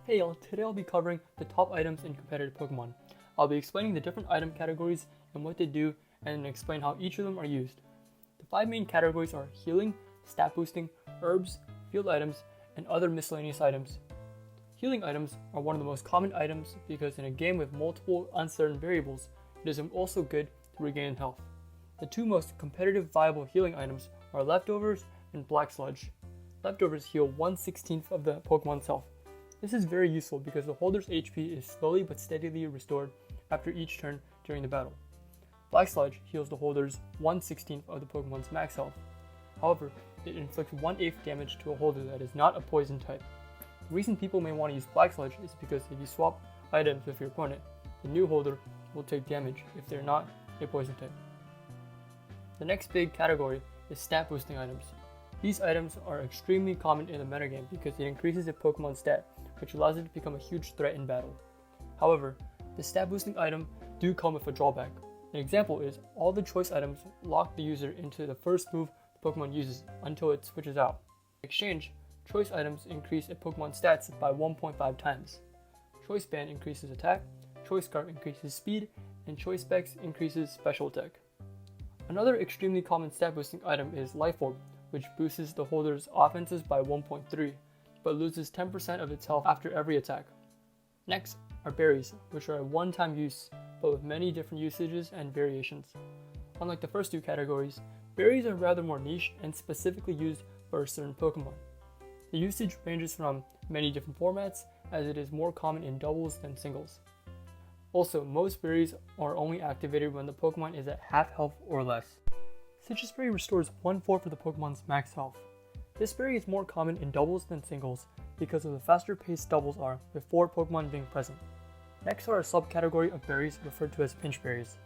Hey y'all, today I'll be covering the top items in competitive Pokemon. I'll be explaining the different item categories and what they do, and explain how each of them are used. The 5 main categories are healing, stat boosting, herbs, field items, and other miscellaneous items. Healing items are one of the most common items because in a game with multiple uncertain variables, it is also good to regain health. The 2 most competitive viable healing items are Leftovers and Black Sludge. Leftovers heal 1/16 of the Pokemon's health. This is very useful because the holder's HP is slowly but steadily restored after each turn during the battle. Black Sludge heals the holder's 1/16 of the Pokemon's max health. However, it inflicts 1/8 damage to a holder that is not a poison type. The reason people may want to use Black Sludge is because if you swap items with your opponent, the new holder will take damage if they're not a poison type. The next big category is stat boosting items. These items are extremely common in the metagame because it increases a Pokemon's stat, which allows it to become a huge threat in battle. However, the stat boosting item do come with a drawback. An example is all the choice items lock the user into the first move the Pokemon uses until it switches out. In exchange, choice items increase a Pokemon's stats by 1.5 times. Choice Band increases attack, Choice Scarf increases speed, and Choice Specs increases special attack. Another extremely common stat boosting item is Life Orb, which boosts the holder's offenses by 1.3, but loses 10% of its health after every attack. Next are berries, which are a one-time use, but with many different usages and variations. Unlike the first 2 categories, berries are rather more niche and specifically used for a certain Pokemon. The usage ranges from many different formats, as it is more common in doubles than singles. Also, most berries are only activated when the Pokemon is at half health or less. Citrus Berry restores 1/4 of the Pokemon's max health. This berry is more common in doubles than singles because of the faster paced doubles are, with 4 Pokemon being present. Next are a subcategory of berries referred to as pinch berries.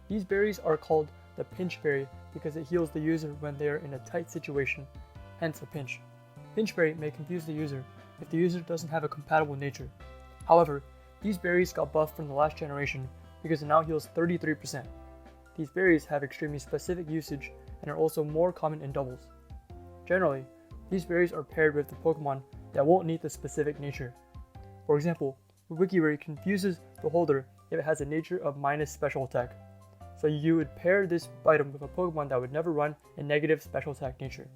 These berries are called the pinch berry because it heals the user when they are in a tight situation, hence a pinch. Pinch berry may confuse the user if the user doesn't have a compatible nature. However, these berries got buffed from the last generation because it now heals 33%. These berries have extremely specific usage and are also more common in doubles. Generally, these berries are paired with the Pokemon that won't need the specific nature. For example, Wikiberry confuses the holder if it has a nature of minus special attack, so you would pair this item with a Pokemon that would never run a negative special attack nature.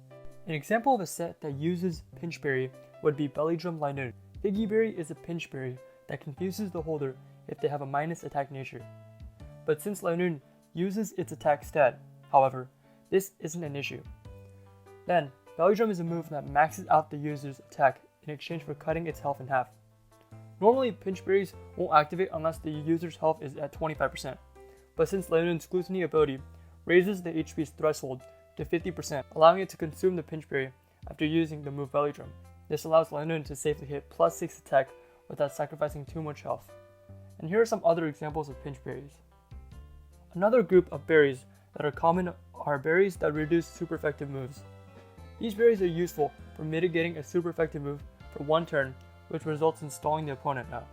An example of a set that uses Pinch Berry would be Belly Drum Linoon. Figgy Berry is a Pinch Berry that confuses the holder if they have a minus attack nature. But since Linoon uses its attack stat, however, this isn't an issue. Then, Belly Drum is a move that maxes out the user's attack in exchange for cutting its health in half. Normally, Pinch Berries won't activate unless the user's health is at 25%, but since Linoon's Gluttony ability raises the HP's threshold to 50%, allowing it to consume the Pinch Berry after using the move Belly Drum. This allows Linoon to safely hit +6 attack without sacrificing too much health. And here are some other examples of Pinch Berries. Another group of berries that are common are berries that reduce super effective moves. These berries are useful for mitigating a super effective move for 1 turn, which results in stalling the opponent out.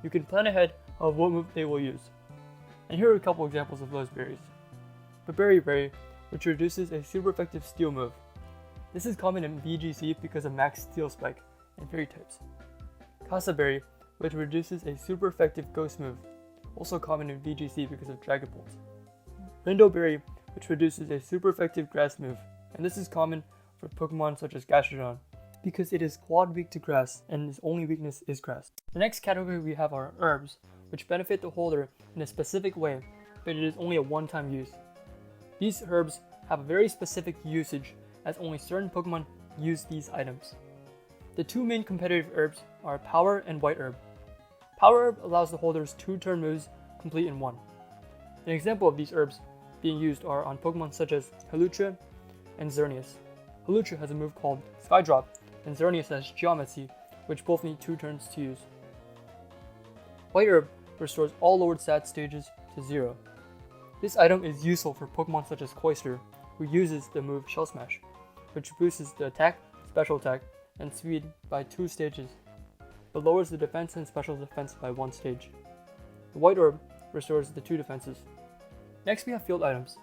You can plan ahead of what move they will use. And here are a couple examples of those berries. Berry Berry, which reduces a super effective steel move. This is common in VGC because of max steel spike and fairy types. Casa Berry, which reduces a super effective ghost move, also common in VGC because of Dragon Balls. Rindo Berry, which reduces a super effective grass move, and this is common for Pokemon such as Gastrodon, because it is quad weak to grass and its only weakness is grass. The next category we have are herbs, which benefit the holder in a specific way, but it is only a one-time use. These herbs have a very specific usage as only certain Pokemon use these items. The 2 main competitive herbs are Power and White Herb. Power Herb allows the holder's 2-turn moves complete in 1. An example of these herbs being used are on Pokemon such as Hawlucha and Xerneas. Hawlucha has a move called Sky Drop, and Xerneas has Geomancy, which both need 2 turns to use. White Herb restores all lowered stat stages to 0. This item is useful for Pokemon such as Cloyster, who uses the move Shell Smash, which boosts the attack, special attack, and speed by 2 stages, but lowers the defense and special defense by 1 stage. The White Orb restores the 2 defenses. Next we have field items.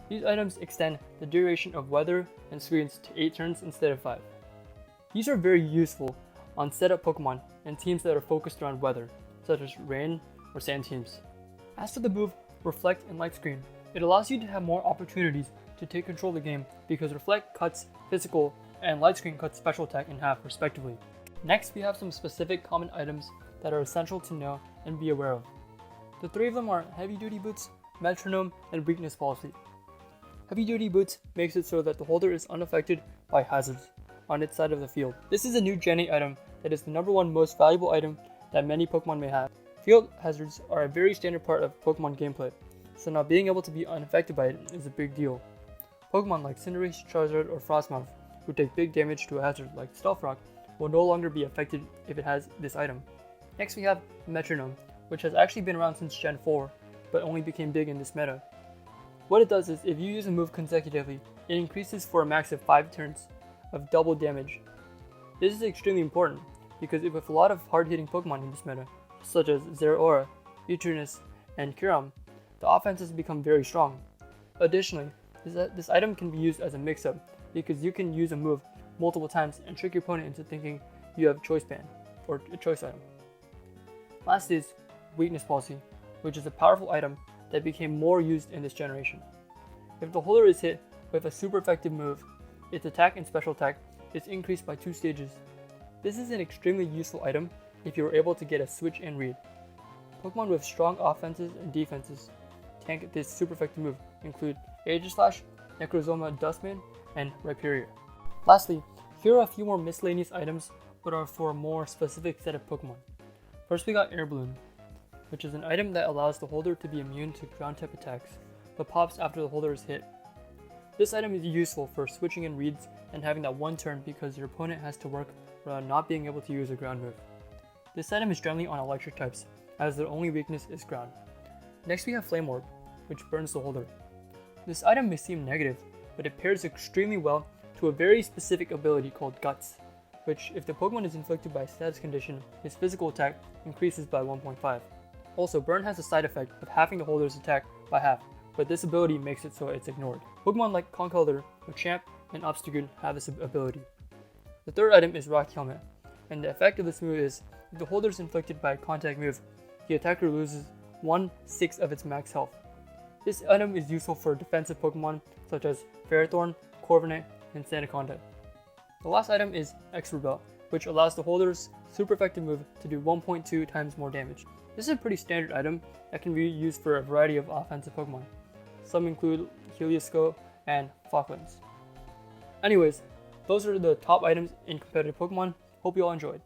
These items extend the duration of weather and screens to 8 turns instead of 5. These are very useful on setup Pokemon and teams that are focused around weather, such as rain or sand teams. As for the move Reflect and Light Screen, it allows you to have more opportunities to take control of the game because Reflect cuts physical and Light Screen cuts special attack in half respectively. Next, we have some specific common items that are essential to know and be aware of. The three of them are Heavy Duty Boots, Metronome, and Weakness Policy. Heavy Duty Boots makes it so that the holder is unaffected by hazards on its side of the field. This is a new Gen 8 item that is the #1 most valuable item that many Pokemon may have. Field hazards are a very standard part of Pokemon gameplay, so now being able to be unaffected by it is a big deal. Pokemon like Cinderace, Charizard, or Frostmoth, who take big damage to a hazard like Stealth Rock, will no longer be affected if it has this item. Next we have Metronome, which has actually been around since Gen 4, but only became big in this meta. What it does is, if you use a move consecutively, it increases for a max of 5 turns of double damage. This is extremely important, because with a lot of hard-hitting Pokemon in this meta, such as Zeraora, Eternatus, and Kyurem, the offenses become very strong. Additionally, this item can be used as a mix-up, because you can use a move multiple times and trick your opponent into thinking you have Choice Band, or a choice item. Last is Weakness Policy, which is a powerful item that became more used in this generation. If the holder is hit with a super effective move, its attack and special attack is increased by 2 stages. This is an extremely useful item if you are able to get a switch and read. Pokemon with strong offenses and defenses tank this super effective move include Aegislash, Necrozma Dustman, and Rhyperior. Lastly, here are a few more miscellaneous items but are for a more specific set of Pokemon. First we got Air Balloon, which is an item that allows the holder to be immune to ground type attacks, but pops after the holder is hit. This item is useful for switching in reads and having that one turn because your opponent has to work around not being able to use a ground move. This item is generally on electric types, as their only weakness is ground. Next we have Flame Orb, which burns the holder. This item may seem negative, but it pairs extremely well to a very specific ability called Guts, which if the Pokemon is inflicted by a status condition, his physical attack increases by 1.5. Also, Burn has a side effect of halving the holder's attack by half, but this ability makes it so it's ignored. Pokemon like Conkeldurr, Machamp, and Obstagoon have this ability. The third item is Rock Helmet, and the effect of this move is, if the holder is inflicted by a contact move, the attacker loses 1/6 of its max health. This item is useful for defensive Pokemon such as Ferrothorn, Corviknight, and Sandaconda. The last item is X Rebel, which allows the holder's super effective move to do 1.2 times more damage. This is a pretty standard item that can be used for a variety of offensive Pokemon. Some include Helioscope and Falklands. Anyways, those are the top items in competitive Pokemon. Hope you all enjoyed.